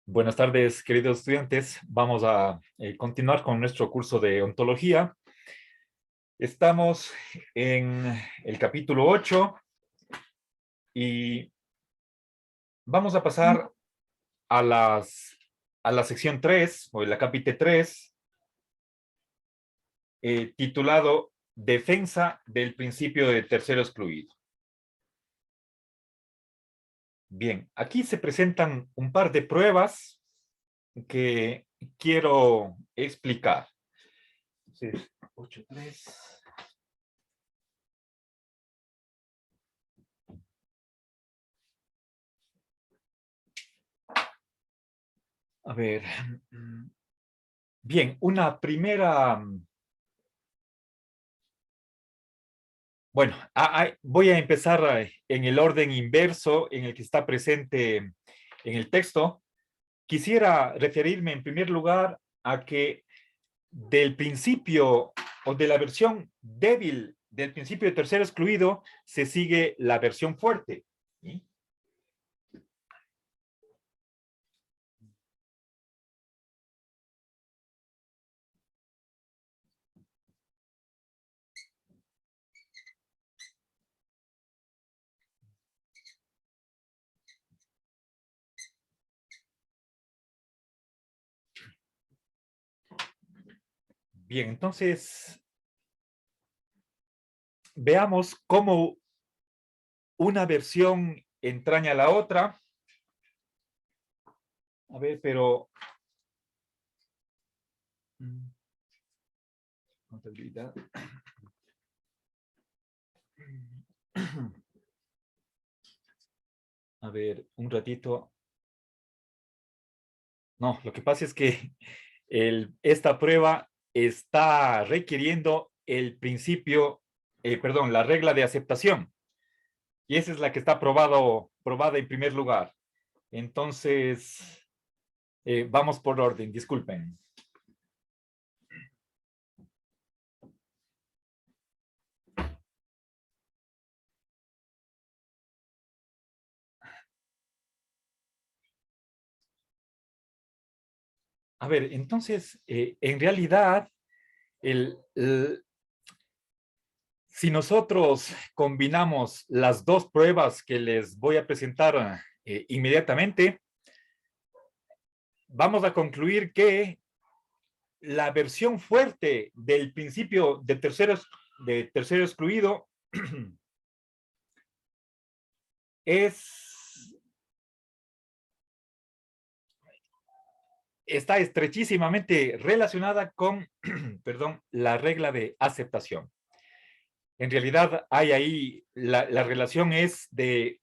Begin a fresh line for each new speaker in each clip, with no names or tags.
Buenas tardes, queridos estudiantes. Vamos a continuar con nuestro curso de ontología. Estamos en el capítulo 8 y vamos a pasar a la sección 3 o el acápite 3, titulado Defensa del principio de tercero excluido. Bien, aquí se presentan un par de pruebas que quiero explicar. Entonces, 8.3. A ver. Bien, una primera. Bueno, voy a empezar en el orden inverso en el que está presente en el texto. Quisiera referirme en primer lugar a que del principio o de la versión débil del principio de tercero excluido se sigue la versión fuerte. ¿Sí? Bien, entonces veamos cómo una versión entraña a la otra. A ver, pero contabilidad. A ver, un ratito. No, lo que pasa es que esta prueba está requiriendo el principio, perdón, la regla de aceptación. Y esa es la que está probada en primer lugar. Entonces, vamos por orden, disculpen. A ver, entonces, en realidad, si nosotros combinamos las dos pruebas que les voy a presentar inmediatamente, vamos a concluir que la versión fuerte del principio de tercero excluido está estrechísimamente relacionada con, perdón, la regla de aceptación. En realidad hay ahí, la relación es de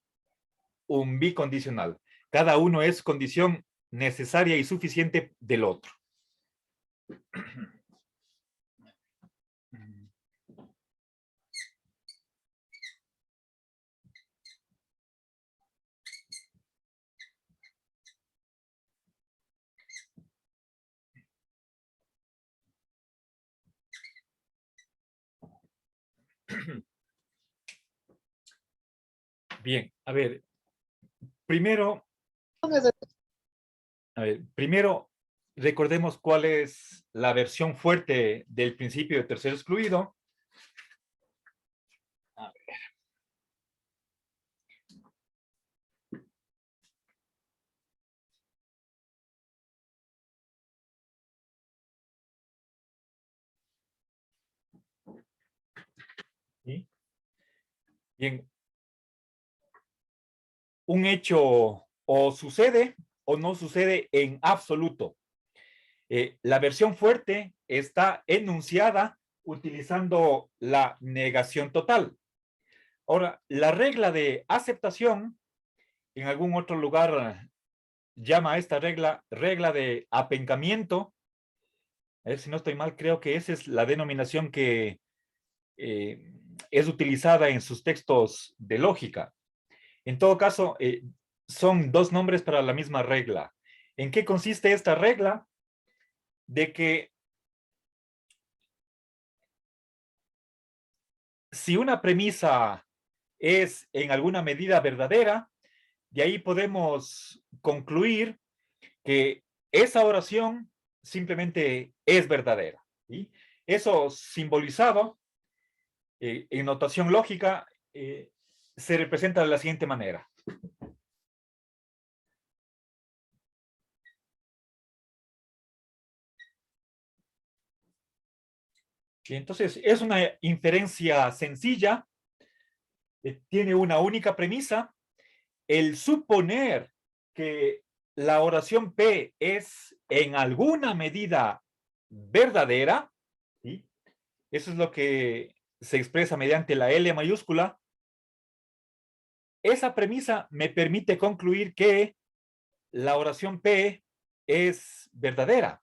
un bicondicional. Cada uno es condición necesaria y suficiente del otro. Bien, primero, primero recordemos cuál es la versión fuerte del principio de tercero excluido. A ver. ¿Sí? Bien, un hecho o sucede o no sucede en absoluto. La versión fuerte está enunciada utilizando la negación total. Ahora, la regla de aceptación, en algún otro lugar llama a esta regla de apencamiento. A ver si no estoy mal, creo que esa es la denominación que es utilizada en sus textos de lógica. En todo caso, son dos nombres para la misma regla. ¿En qué consiste esta regla? De que si una premisa es en alguna medida verdadera, de ahí podemos concluir que esa oración simplemente es verdadera. ¿Sí? Eso simbolizado en notación lógica se representa de la siguiente manera. Y entonces es una inferencia sencilla, tiene una única premisa. El suponer que la oración P es en alguna medida verdadera, ¿sí? Eso es lo que se expresa mediante la L mayúscula. Esa premisa me permite concluir que la oración P es verdadera.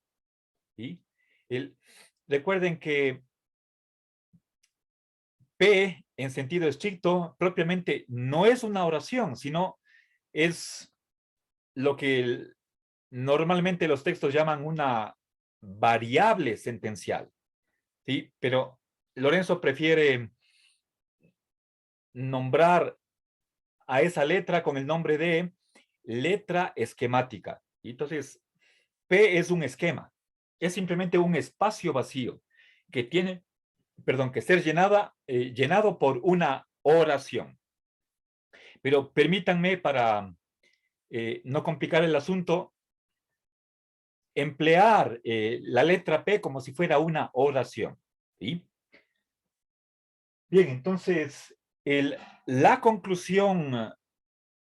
¿Sí? Recuerden que P en sentido estricto propiamente no es una oración, sino es lo que normalmente los textos llaman una variable sentencial. ¿Sí? Pero Lorenzo prefiere nombrar a esa letra con el nombre de letra esquemática. Y entonces, P es un esquema, es simplemente un espacio vacío que tiene, perdón, que ser llenado por una oración. Pero permítanme, para no complicar el asunto, emplear la letra P como si fuera una oración. ¿Sí? Bien, entonces, la conclusión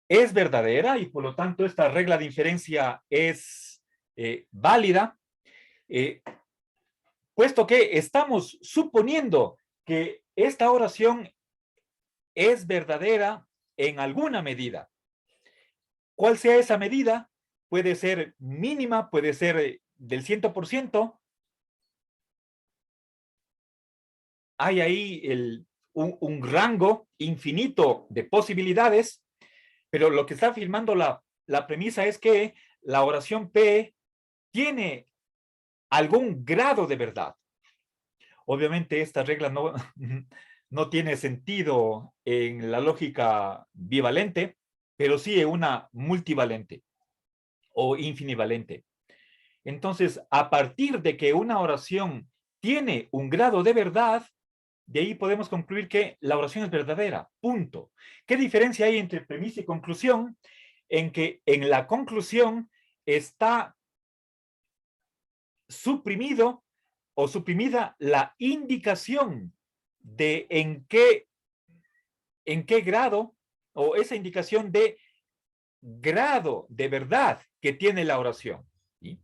es verdadera y por lo tanto esta regla de inferencia es válida, eh, puesto que estamos suponiendo que esta oración es verdadera en alguna medida. ¿Cuál sea esa medida? Puede ser mínima, puede ser del 100%. Hay ahí un rango infinito de posibilidades, pero lo que está afirmando la premisa es que la oración P tiene algún grado de verdad. Obviamente esta regla no, no tiene sentido en la lógica bivalente, pero sí en una multivalente o infinivalente. Entonces, a partir de que una oración tiene un grado de verdad, de ahí podemos concluir que la oración es verdadera, punto. ¿Qué diferencia hay entre premisa y conclusión? En que en la conclusión está suprimido o suprimida la indicación de en qué grado, o esa indicación de grado de verdad que tiene la oración. ¿Sí?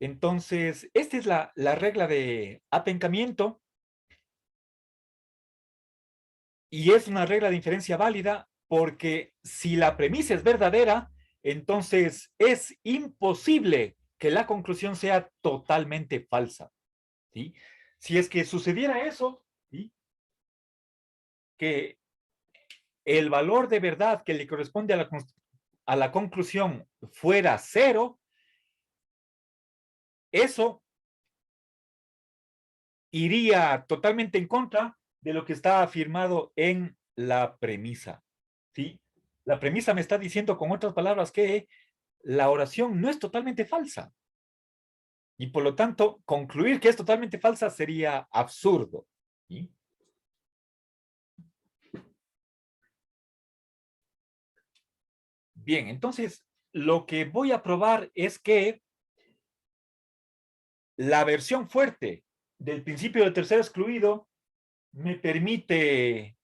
Entonces, esta es la regla de apencamiento y es una regla de inferencia válida porque si la premisa es verdadera, entonces es imposible que la conclusión sea totalmente falsa. ¿Sí? Si es que sucediera eso, ¿sí? Que el valor de verdad que le corresponde a la conclusión fuera cero, eso iría totalmente en contra de lo que está afirmado en la premisa. ¿Sí? La premisa me está diciendo, con otras palabras, que la oración no es totalmente falsa. Y por lo tanto, concluir que es totalmente falsa sería absurdo. ¿Sí? Bien, entonces, lo que voy a probar es que la versión fuerte del principio del tercero excluido me permite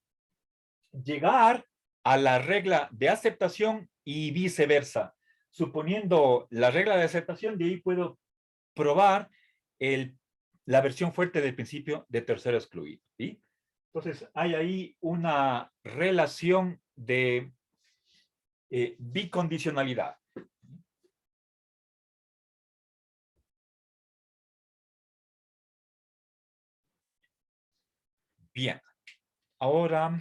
llegar a la regla de aceptación y viceversa. Suponiendo la regla de aceptación, de ahí puedo probar la versión fuerte del principio de tercero excluido. ¿Sí? Entonces, hay ahí una relación de bicondicionalidad. Bien, ahora,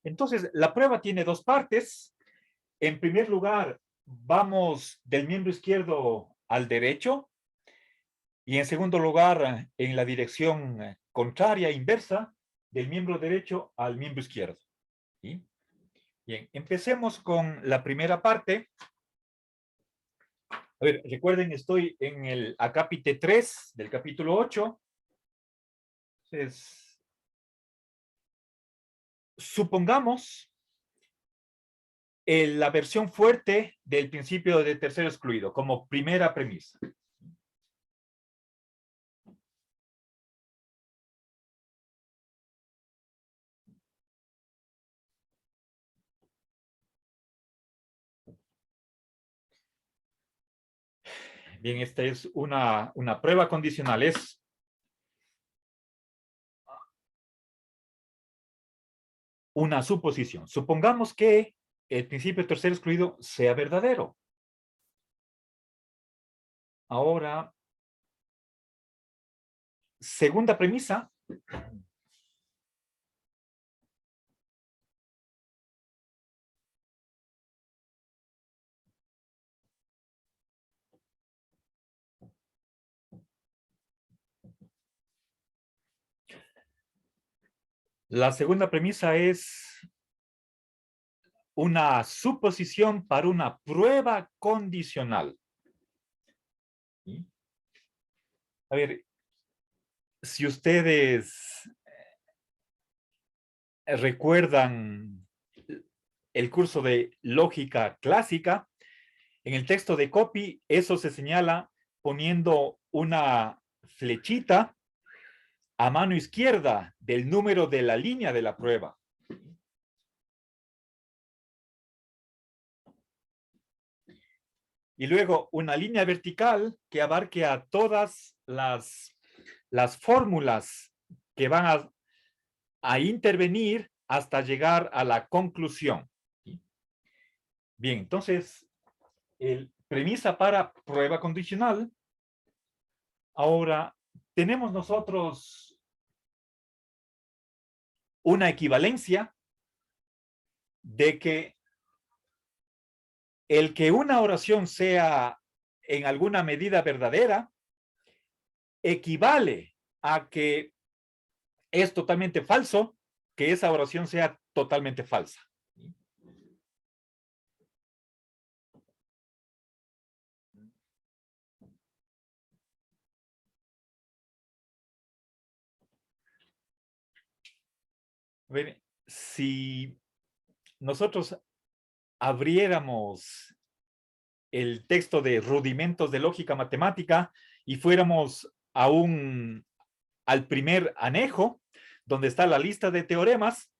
entonces, la prueba tiene dos partes. En primer lugar, vamos del miembro izquierdo al derecho y en segundo lugar, en la dirección contraria, inversa, del miembro derecho al miembro izquierdo. ¿Sí? Bien, empecemos con la primera parte. A ver, recuerden, estoy en el acápite 3 del capítulo 8. Entonces, supongamos la versión fuerte del principio de tercero excluido como primera premisa. Bien, esta es una prueba condicional, es una suposición. Supongamos que el principio de tercero excluido sea verdadero. Ahora, segunda premisa. La segunda premisa es una suposición para una prueba condicional. ¿Sí? A ver, si ustedes recuerdan el curso de lógica clásica, en el texto de copy, eso se señala poniendo una flechita a mano izquierda del número de la línea de la prueba. Y luego una línea vertical que abarque a todas las fórmulas que van a intervenir hasta llegar a la conclusión. Bien, entonces, premisa para prueba condicional. Ahora, tenemos nosotros una equivalencia de que el que una oración sea en alguna medida verdadera equivale a que es totalmente falso que esa oración sea totalmente falsa. A ver, si nosotros abriéramos el texto de rudimentos de lógica matemática y fuéramos al primer anejo, donde está la lista de teoremas,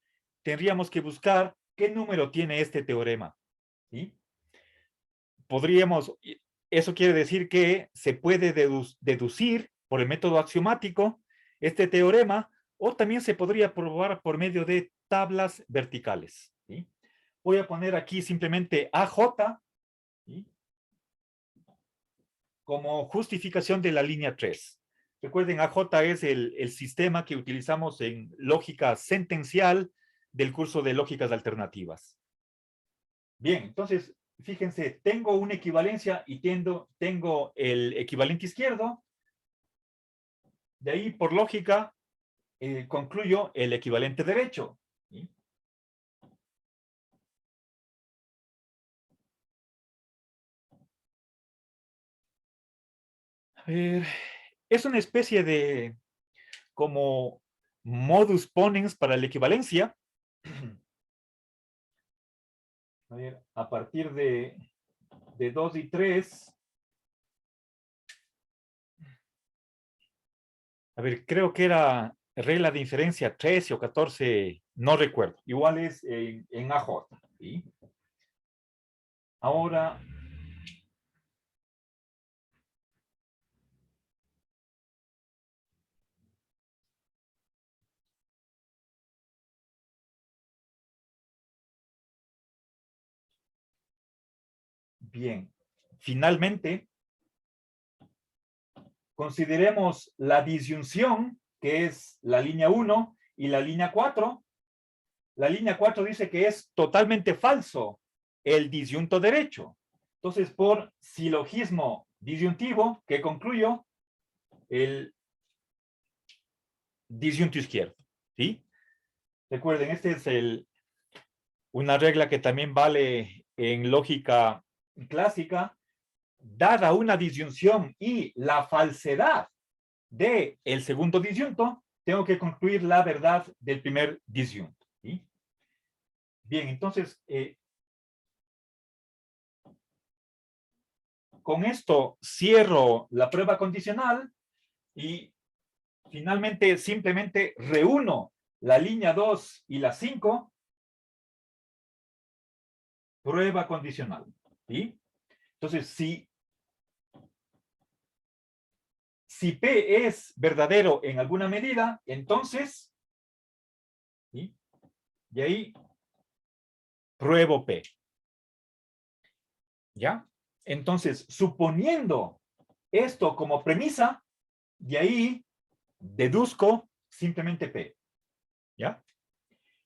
tendríamos que buscar qué número tiene este teorema. ¿Sí? Eso quiere decir que se puede deducir por el método axiomático este teorema, o también se podría probar por medio de tablas verticales. ¿Sí? Voy a poner aquí simplemente AJ, ¿sí?, como justificación de la línea 3. Recuerden, AJ es el sistema que utilizamos en lógica sentencial del curso de lógicas alternativas. Bien, entonces, fíjense, tengo una equivalencia y tengo el equivalente izquierdo. De ahí, por lógica, concluyo el equivalente derecho. ¿Sí? A ver, es una especie de como modus ponens para la equivalencia. A ver, a partir de 2 y 3. A ver, creo que era regla de inferencia 13 o 14, no recuerdo. Igual es en AJ. ¿Sí? Ahora, bien, finalmente, consideremos la disyunción, que es la línea 1 y la línea 4. La línea 4 dice que es totalmente falso el disyunto derecho. Entonces, por silogismo disyuntivo, ¿qué concluyo? El disyunto izquierdo. ¿Sí? Recuerden, este es Una regla que también vale en lógica clásica, dada una disyunción y la falsedad del segundo disyunto, tengo que concluir la verdad del primer disyunto. ¿Sí? Bien, entonces, con esto cierro la prueba condicional y finalmente simplemente reúno la línea 2 y la 5, prueba condicional. ¿Sí? Entonces, si P es verdadero en alguna medida, entonces, ¿sí? Y ahí pruebo P. ¿Ya? Entonces, suponiendo esto como premisa, de ahí deduzco simplemente P. ¿Ya?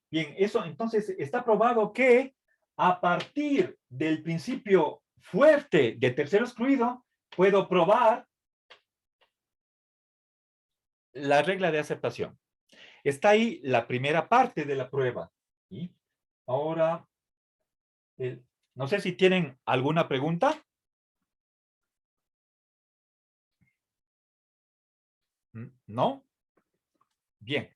Bien, eso entonces está probado que a partir del principio fuerte de tercero excluido, puedo probar la regla de aceptación. Está ahí la primera parte de la prueba. ¿Sí? Ahora, no sé si tienen alguna pregunta. ¿No? Bien.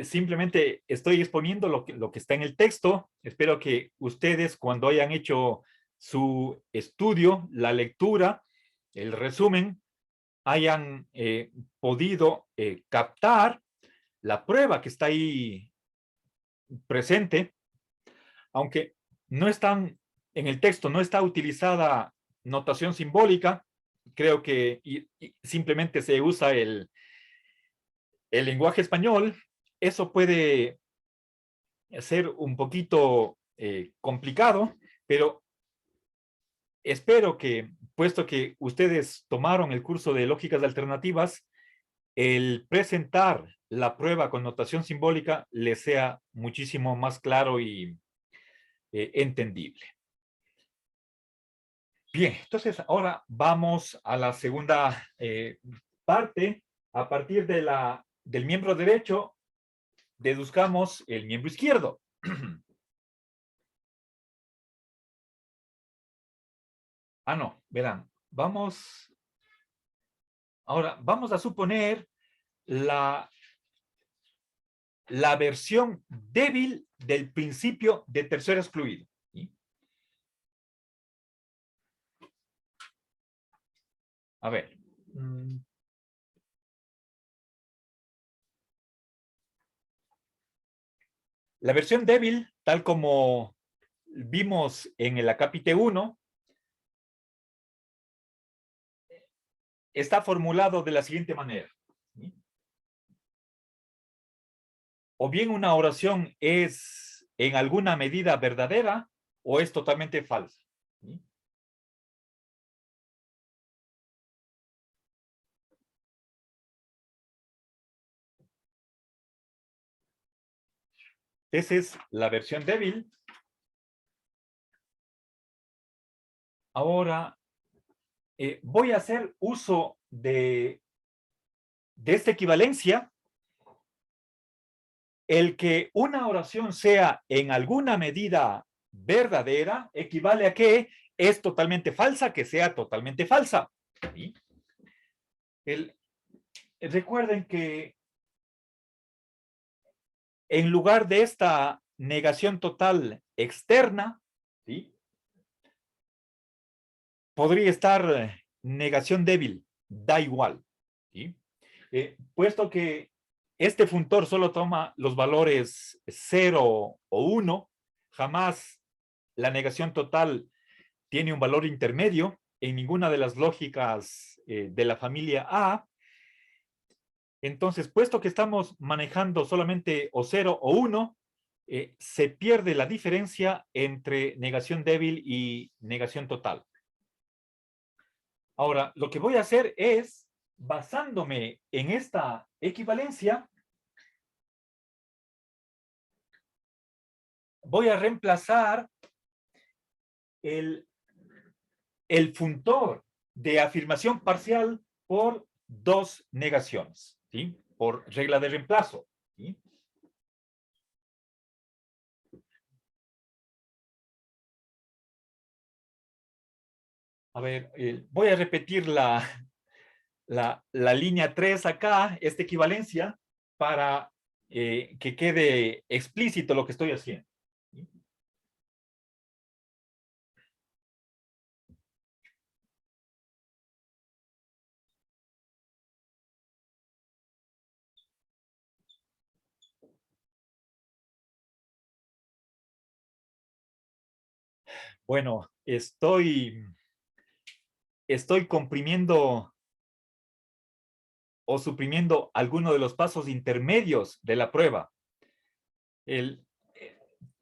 Simplemente estoy exponiendo lo que está en el texto. Espero que ustedes, cuando hayan hecho su estudio, la lectura, el resumen, hayan podido captar la prueba que está ahí presente, aunque no están en el texto, no está utilizada notación simbólica. Creo que simplemente se usa el lenguaje español. Eso puede ser un poquito complicado, pero espero que, puesto que ustedes tomaron el curso de lógicas alternativas, el presentar la prueba con notación simbólica les sea muchísimo más claro y entendible. Bien, entonces ahora vamos a la segunda parte. A partir del miembro derecho, deduzcamos el miembro izquierdo. No, verán, ahora vamos a suponer la versión débil del principio de tercero excluido. ¿Sí? A ver. La versión débil, tal como vimos en el acápite 1, está formulado de la siguiente manera. ¿Sí? O bien una oración es en alguna medida verdadera o es totalmente falsa. ¿Sí? Esa es la versión débil. Ahora voy a hacer uso de esta equivalencia. El que una oración sea en alguna medida verdadera equivale a que es totalmente falsa, que sea totalmente falsa. ¿Sí? Recuerden que en lugar de esta negación total externa, ¿sí? Podría estar negación débil, da igual. ¿Sí? Puesto que este funtor solo toma los valores 0 o 1, jamás la negación total tiene un valor intermedio en ninguna de las lógicas de la familia A. Entonces, puesto que estamos manejando solamente o 0 o 1, se pierde la diferencia entre negación débil y negación total. Ahora, lo que voy a hacer es, basándome en esta equivalencia, voy a reemplazar el funtor de afirmación parcial por dos negaciones, ¿sí? Por regla de reemplazo. ¿Sí? A ver, voy a repetir la línea 3 acá, esta equivalencia, para que quede explícito lo que estoy haciendo. Bueno, estoy comprimiendo o suprimiendo alguno de los pasos intermedios de la prueba. El,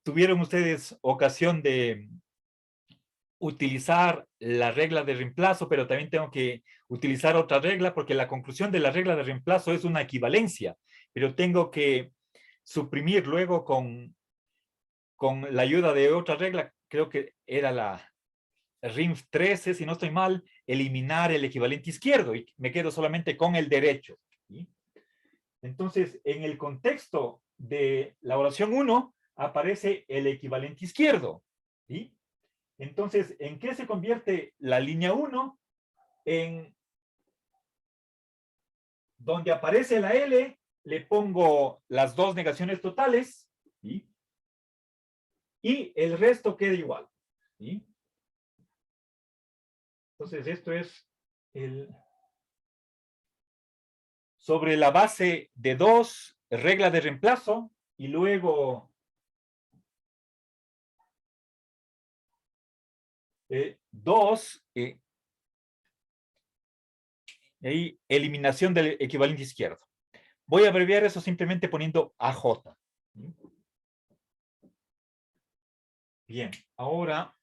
¿Tuvieron ustedes ocasión de utilizar la regla de reemplazo, pero también tengo que utilizar otra regla porque la conclusión de la regla de reemplazo es una equivalencia, pero tengo que suprimir luego con la ayuda de otra regla, creo que era la RINF 13, si no estoy mal, eliminar el equivalente izquierdo y me quedo solamente con el derecho. ¿Sí? Entonces, en el contexto de la oración 1 aparece el equivalente izquierdo. ¿Sí? Entonces, ¿en qué se convierte la línea 1? En donde aparece la L, le pongo las dos negaciones totales, ¿sí? Y el resto queda igual. ¿Sí? Entonces, esto es sobre la base de dos, regla de reemplazo, y luego dos, y eliminación del equivalente izquierdo. Voy a abreviar eso simplemente poniendo AJ. Bien, ahora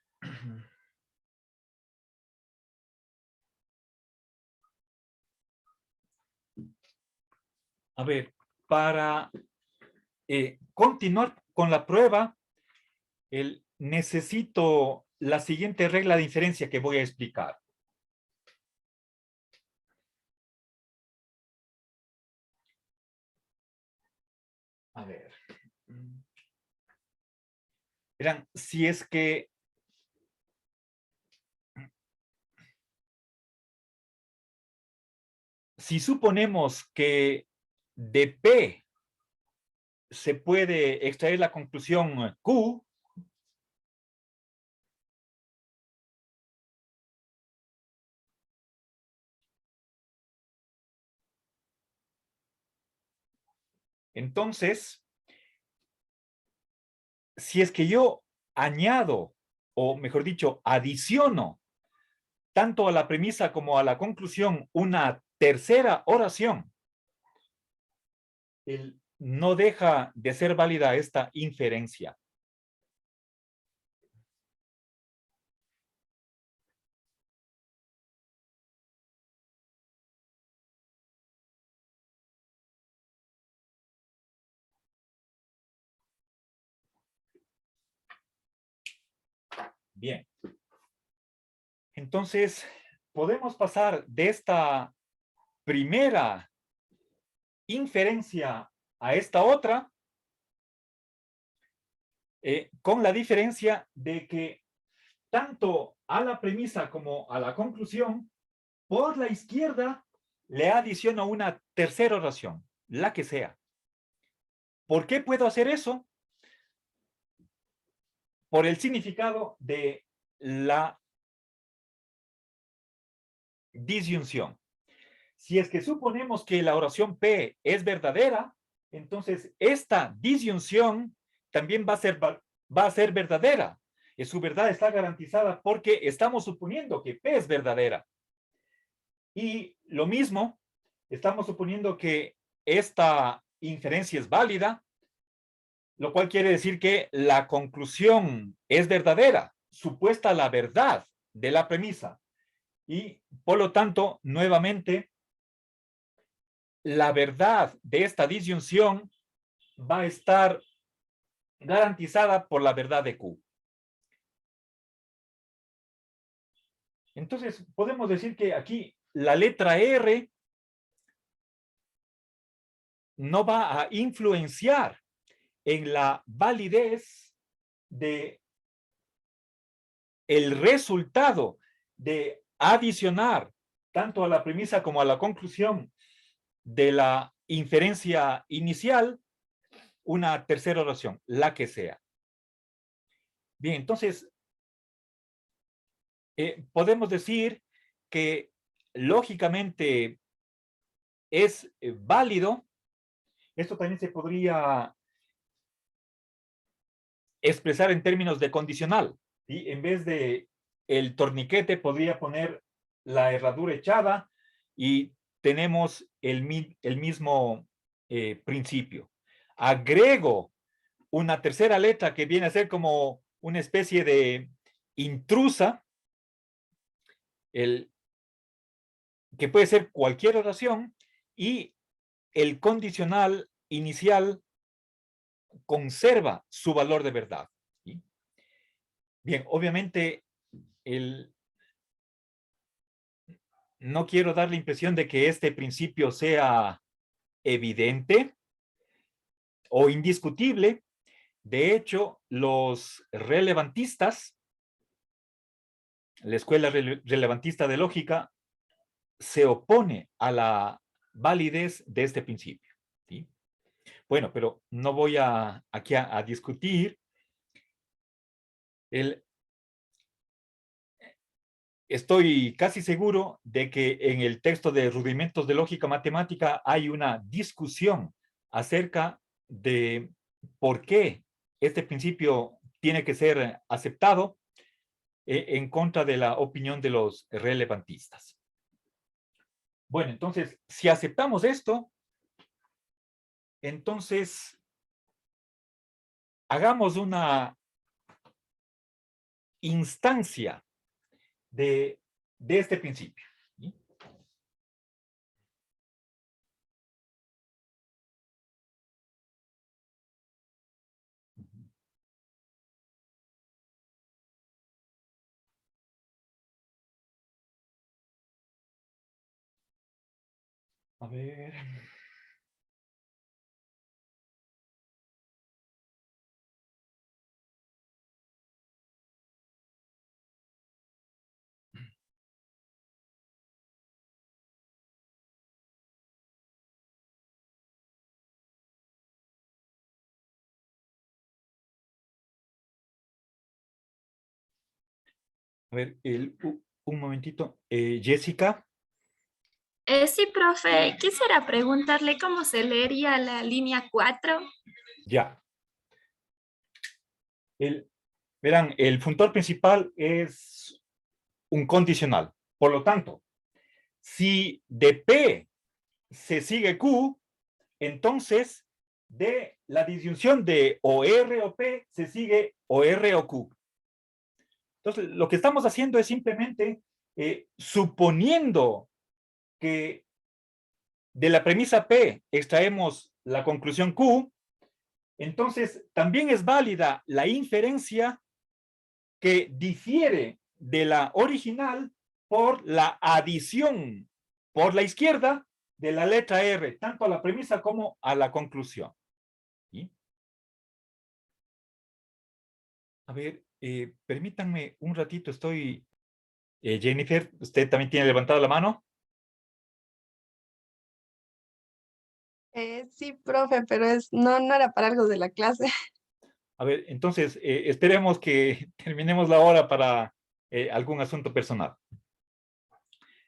a ver, para continuar con la prueba, necesito la siguiente regla de inferencia que voy a explicar. A ver. Verán, si suponemos que de P se puede extraer la conclusión Q, entonces, si es que yo añado, o mejor dicho, adiciono tanto a la premisa como a la conclusión una tercera oración, no deja de ser válida esta inferencia. Bien. Entonces, podemos pasar de esta primera inferencia a esta otra, con la diferencia de que tanto a la premisa como a la conclusión, por la izquierda le adiciono una tercera oración, la que sea. ¿Por qué puedo hacer eso? Por el significado de la disyunción. Si es que suponemos que la oración P es verdadera, entonces esta disyunción también va a ser verdadera. Y su verdad está garantizada porque estamos suponiendo que P es verdadera. Y lo mismo, estamos suponiendo que esta inferencia es válida, lo cual quiere decir que la conclusión es verdadera, supuesta la verdad de la premisa. Y por lo tanto, nuevamente, la verdad de esta disyunción va a estar garantizada por la verdad de Q. Entonces, podemos decir que aquí la letra R no va a influenciar en la validez de el resultado de adicionar tanto a la premisa como a la conclusión de la inferencia inicial una tercera oración, la que sea. Bien, entonces, podemos decir que lógicamente es válido. Esto también se podría expresar en términos de condicional, ¿sí? En vez de el torniquete podría poner la herradura echada y tenemos el mismo principio. Agrego una tercera letra que viene a ser como una especie de intrusa, que puede ser cualquier oración, y el condicional inicial conserva su valor de verdad. ¿Sí? Bien, obviamente no quiero dar la impresión de que este principio sea evidente o indiscutible. De hecho, los relevantistas, la escuela relevantista de lógica, se opone a la validez de este principio. ¿Sí? Bueno, pero no voy aquí a discutir. Estoy casi seguro de que en el texto de Rudimentos de Lógica Matemática hay una discusión acerca de por qué este principio tiene que ser aceptado en contra de la opinión de los relevantistas. Bueno, entonces, si aceptamos esto, entonces hagamos una instancia de este principio. ¿Sí? A ver. A ver, un momentito. Jessica.
Sí, profe, quisiera preguntarle cómo se leería la línea 4.
Ya. Verán, el funtor principal es un condicional. Por lo tanto, si de P se sigue Q, entonces de la disyunción de o R o P se sigue o R o Q. Entonces, lo que estamos haciendo es simplemente suponiendo que de la premisa P extraemos la conclusión Q, entonces también es válida la inferencia que difiere de la original por la adición por la izquierda de la letra R, tanto a la premisa como a la conclusión. ¿Sí? A ver, permítanme un ratito, Jennifer, ¿usted también tiene levantada la mano?
Sí, profe, pero no era para algo de la clase.
A ver, entonces, esperemos que terminemos la hora para algún asunto personal.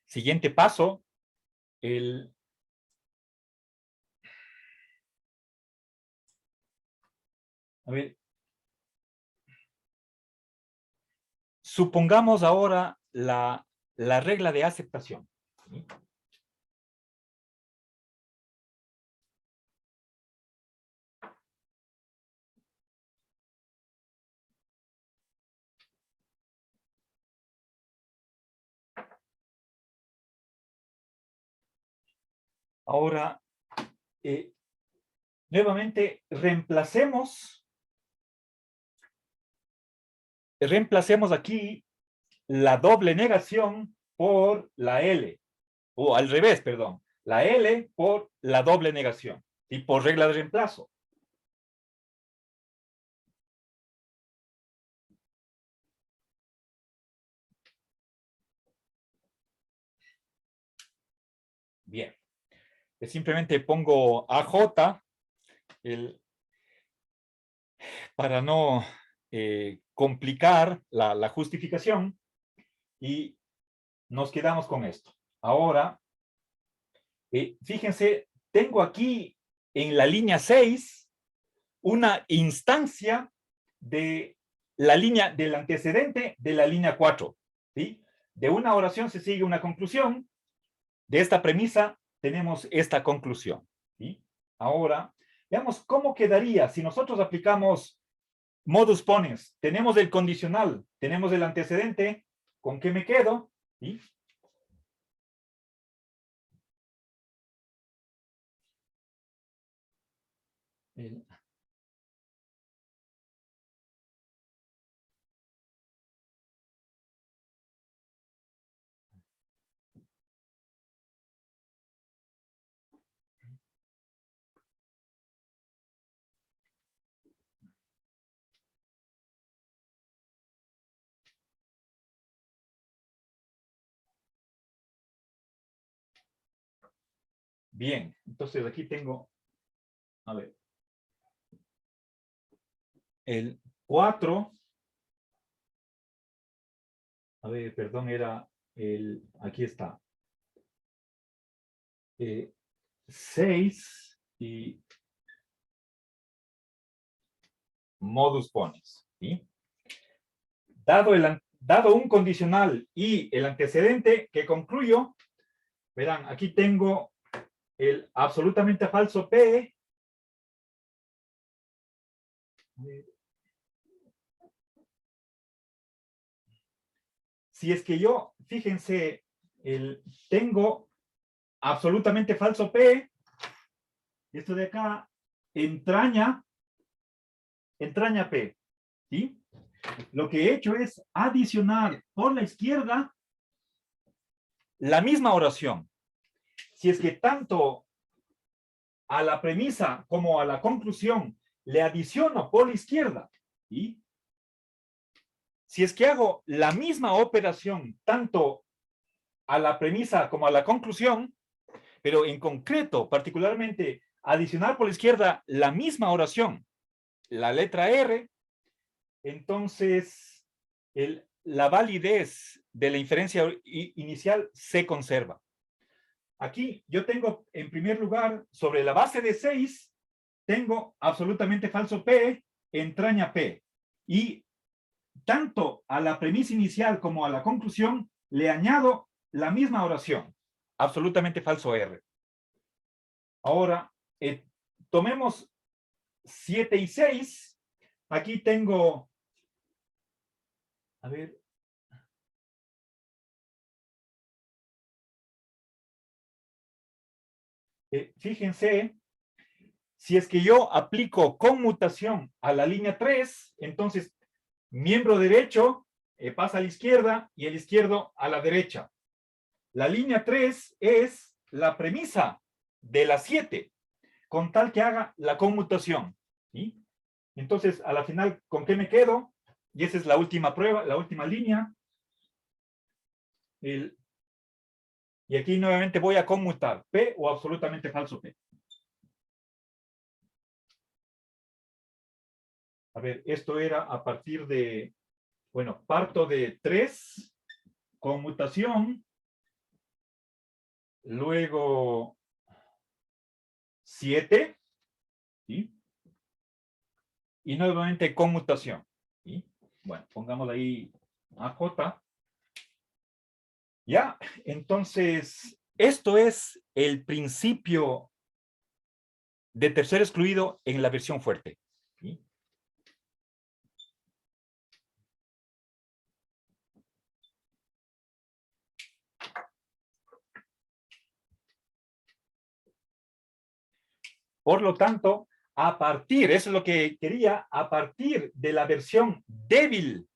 Siguiente paso, a ver, supongamos ahora la regla de aceptación. ¿Sí? Ahora, nuevamente, reemplacemos aquí la doble negación por la L, o al revés, perdón, la L por la doble negación, y por regla de reemplazo. simplemente pongo AJ para no complicar la justificación y nos quedamos con esto. Ahora, fíjense, tengo aquí en la línea 6 una instancia de la línea del antecedente de la línea 4. ¿Sí? De una oración se sigue una conclusión. De esta premisa tenemos esta conclusión. ¿Sí? Ahora, veamos cómo quedaría si nosotros aplicamos modus ponens. Tenemos el condicional, tenemos el antecedente. ¿Con qué me quedo? ¿Sí? Bien, entonces aquí tengo, a ver, el 4, a ver, perdón, era aquí está, 6 y modus ponens, ¿sí? Dado un condicional y el antecedente que concluyo, verán, aquí tengo el absolutamente falso P. Si es que yo, fíjense, tengo absolutamente falso P, esto de acá entraña P, ¿sí? Lo que he hecho es adicionar por la izquierda la misma oración. Si es que tanto a la premisa como a la conclusión le adiciono por la izquierda, ¿sí? Si es que hago la misma operación tanto a la premisa como a la conclusión, pero en concreto, particularmente, adicionar por la izquierda la misma oración, la letra R, entonces la validez de la inferencia inicial se conserva. Aquí yo tengo, en primer lugar, sobre la base de 6, tengo absolutamente falso P, entraña P. Y tanto a la premisa inicial como a la conclusión le añado la misma oración, absolutamente falso R. Ahora, tomemos 7 y 6. Aquí tengo, a ver, fíjense, si es que yo aplico conmutación a la línea 3, entonces miembro derecho pasa a la izquierda y el izquierdo a la derecha. La línea 3 es la premisa de la 7, con tal que haga la conmutación. ¿Sí? Entonces, a la final, ¿con qué me quedo? Y esa es la última prueba, la última línea. Y aquí nuevamente voy a conmutar P o absolutamente falso P. A ver, esto era a partir de, bueno, parto de 3, conmutación, luego 7, ¿sí? Y nuevamente conmutación, ¿sí? Bueno, pongamos ahí AJ. Ya, entonces, esto es el principio de tercer excluido en la versión fuerte. ¿Sí? Por lo tanto, eso es lo que quería, a partir de la versión débil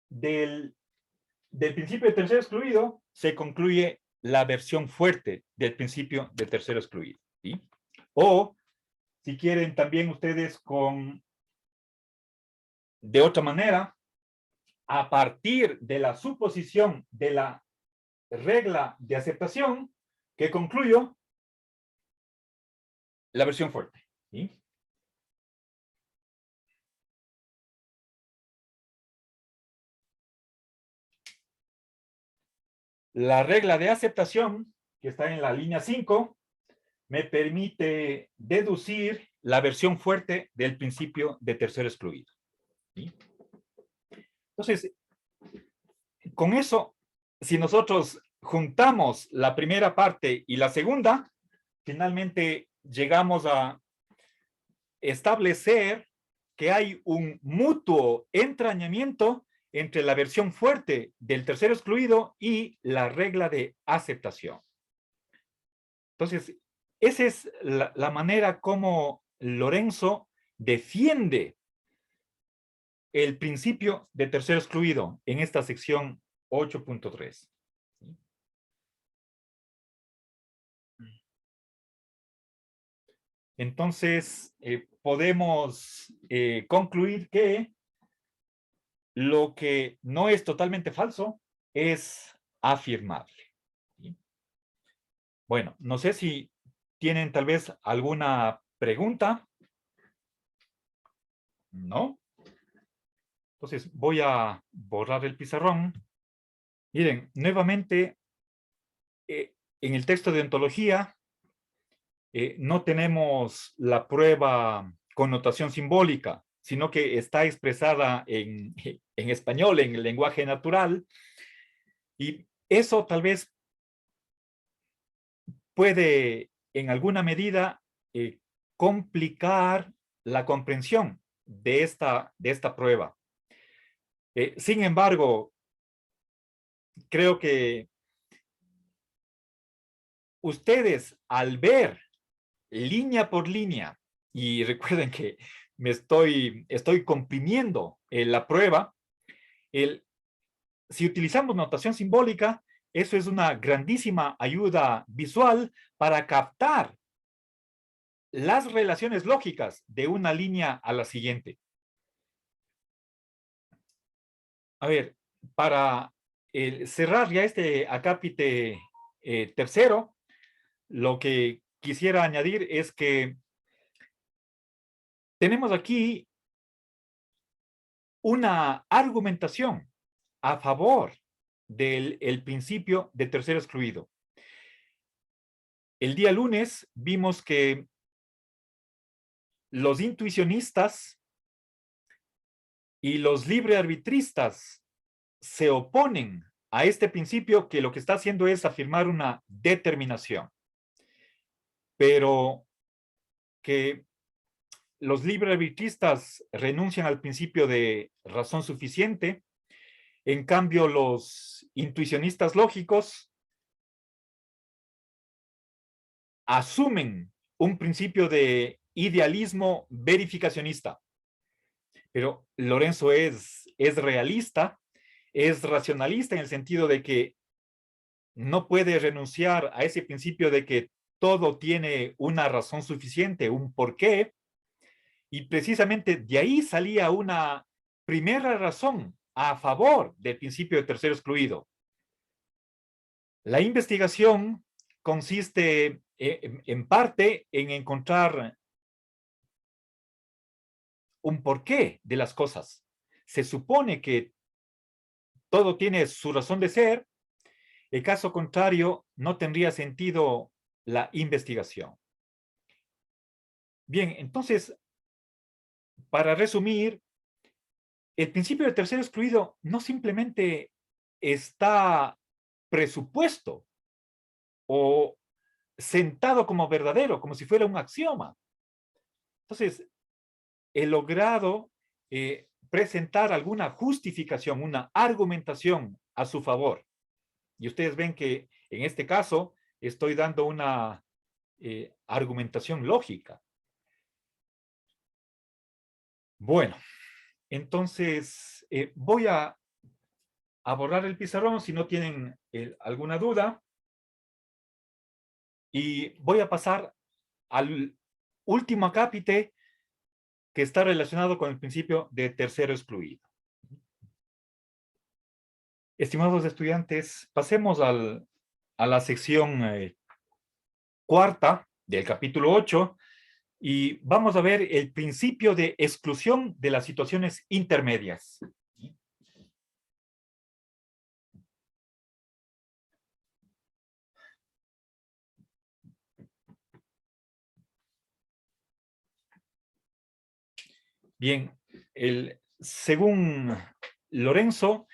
del principio de tercero excluido, se concluye la versión fuerte del principio de tercero excluido. ¿Sí? O, si quieren también ustedes de otra manera, a partir de la suposición de la regla de aceptación, que concluyo la versión fuerte. ¿Sí? La regla de aceptación, que está en la línea 5, me permite deducir la versión fuerte del principio de tercero excluido. ¿Sí? Entonces, con eso, si nosotros juntamos la primera parte y la segunda, finalmente llegamos a establecer que hay un mutuo entrañamiento entre la versión fuerte del tercero excluido y la regla de aceptación. Entonces, esa es la manera como Lorenzo defiende el principio de tercero excluido en esta sección 8.3. Entonces, podemos concluir que lo que no es totalmente falso es afirmable. ¿Sí? Bueno, no sé si tienen tal vez alguna pregunta. ¿No? Entonces, voy a borrar el pizarrón. Miren, nuevamente, en el texto de ontología, no tenemos la prueba con notación simbólica, sino que está expresada en español, en el lenguaje natural, y eso tal vez puede, en alguna medida, complicar la comprensión de esta prueba. Sin embargo, creo que ustedes, al ver línea por línea, y recuerden que me estoy comprimiendo la prueba, si utilizamos notación simbólica, eso es una grandísima ayuda visual para captar las relaciones lógicas de una línea a la siguiente. A ver, para cerrar ya este acápite tercero, lo que quisiera añadir es que tenemos aquí una argumentación a favor del principio de tercero excluido. El día lunes vimos que los intuicionistas y los librearbitristas se oponen a este principio, que lo que está haciendo es afirmar una determinación, pero que los librearbitristas renuncian al principio de razón suficiente. En cambio, los intuicionistas lógicos asumen un principio de idealismo verificacionista. Pero Lorenzo es realista, es racionalista en el sentido de que no puede renunciar a ese principio de que todo tiene una razón suficiente, un porqué, y precisamente de ahí salía una primera razón a favor del principio de tercero excluido. La investigación consiste en parte en encontrar un porqué de las cosas. Se supone que todo tiene su razón de ser. En caso contrario, no tendría sentido la investigación. Bien, entonces, para resumir, el principio de tercero excluido no simplemente está presupuesto o sentado como verdadero, como si fuera un axioma. Entonces, he logrado presentar alguna justificación, una argumentación a su favor. Y ustedes ven que en este caso estoy dando una argumentación lógica. Bueno, entonces voy a borrar el pizarrón si no tienen alguna duda. Y voy a pasar al último acápite que está relacionado con el principio de tercero excluido. Estimados estudiantes, pasemos a la sección cuarta del capítulo 8, Y vamos a ver el principio de exclusión de las situaciones intermedias. Bien, según Lorenzo,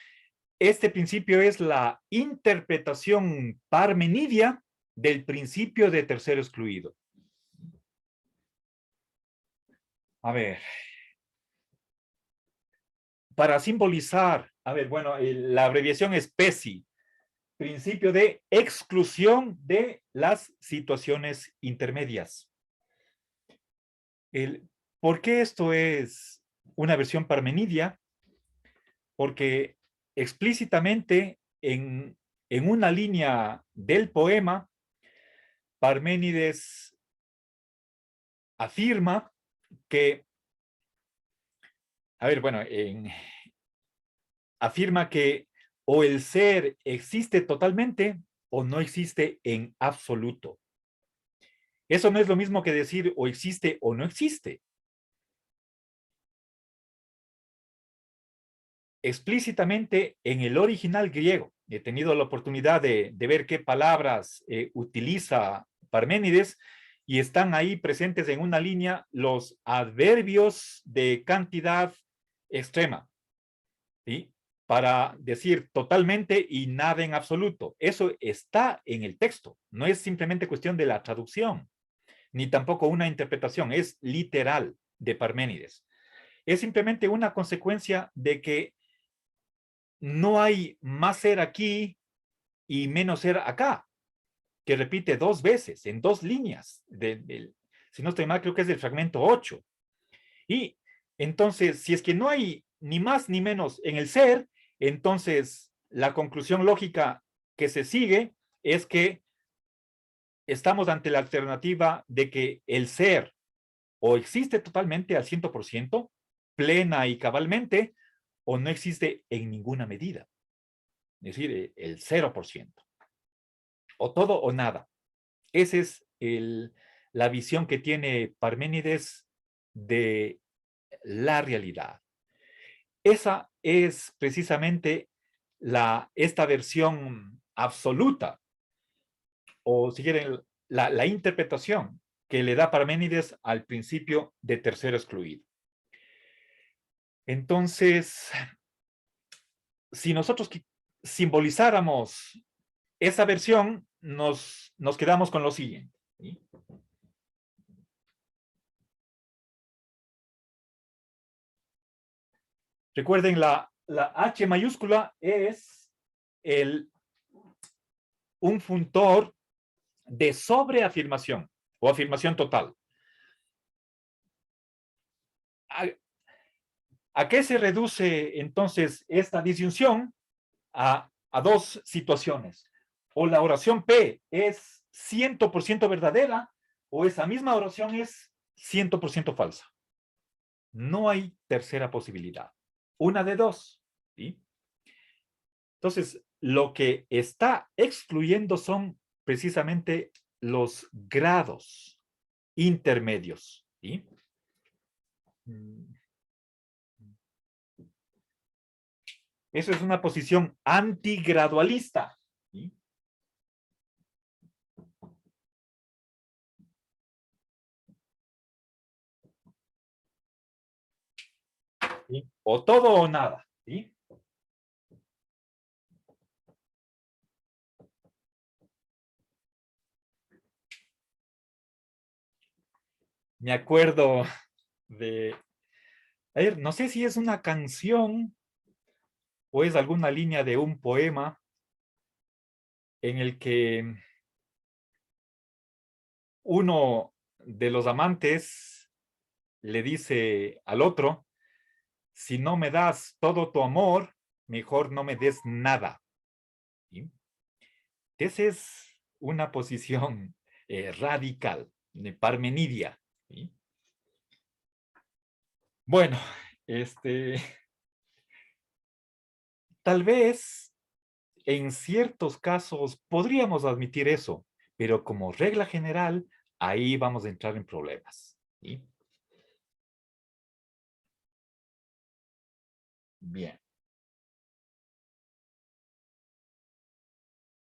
este principio es la interpretación parmenidia del principio de tercero excluido. A ver, para simbolizar, a ver, bueno, la abreviación es PESI, principio de exclusión de las situaciones intermedias. ¿Por qué esto es una versión parmenidia? Porque explícitamente en una línea del poema, Parménides afirma que, a ver, bueno, afirma que o el ser existe totalmente o no existe en absoluto. Eso no es lo mismo que decir o existe o no existe. Explícitamente en el original griego, he tenido la oportunidad de ver qué palabras utiliza Parménides y están ahí presentes en una línea los adverbios de cantidad extrema, ¿sí? Para decir totalmente y nada en absoluto. Eso está en el texto, no es simplemente cuestión de la traducción, ni tampoco una interpretación, es literal de Parménides. Es simplemente una consecuencia de que no hay más ser aquí y menos ser acá, que repite dos veces, en dos líneas. Si no estoy mal, creo que es del fragmento 8. Y entonces, si es que no hay ni más ni menos en el ser, entonces la conclusión lógica que se sigue es que estamos ante la alternativa de que el ser o existe totalmente al 100%, plena y cabalmente, o no existe en ninguna medida. Es decir, el 0%. O todo o nada. Esa es la visión que tiene Parménides de la realidad. Esa es precisamente esta versión absoluta, o si quieren, la interpretación que le da Parménides al principio de tercero excluido. Entonces, si nosotros simbolizáramos esa versión, nos quedamos con lo siguiente, ¿sí? Recuerden, la H mayúscula es un funtor de sobreafirmación o afirmación total. ¿A qué se reduce entonces esta disyunción? A dos situaciones. O la oración P es 100% verdadera, o esa misma oración es 100% falsa. No hay tercera posibilidad. Una de dos, ¿sí? Entonces, lo que está excluyendo son precisamente los grados intermedios, ¿sí? Eso es una posición antigradualista, ¿sí? ¿Sí? O todo o nada, ¿sí? Me acuerdo de... A ver, no sé si es una canción o es alguna línea de un poema en el que uno de los amantes le dice al otro: si no me das todo tu amor, mejor no me des nada. ¿Sí? Esa es una posición radical, de Parmenidia. ¿Sí? Bueno, tal vez en ciertos casos podríamos admitir eso, pero como regla general, ahí vamos a entrar en problemas. ¿Sí? Bien.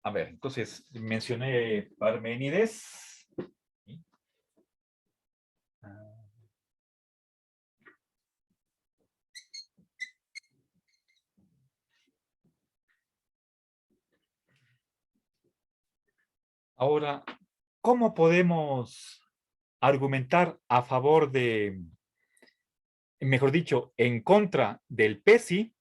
A ver, entonces mencioné Parménides. ¿Sí? Ah, ahora, ¿cómo podemos argumentar a favor de, mejor dicho, en contra del PESI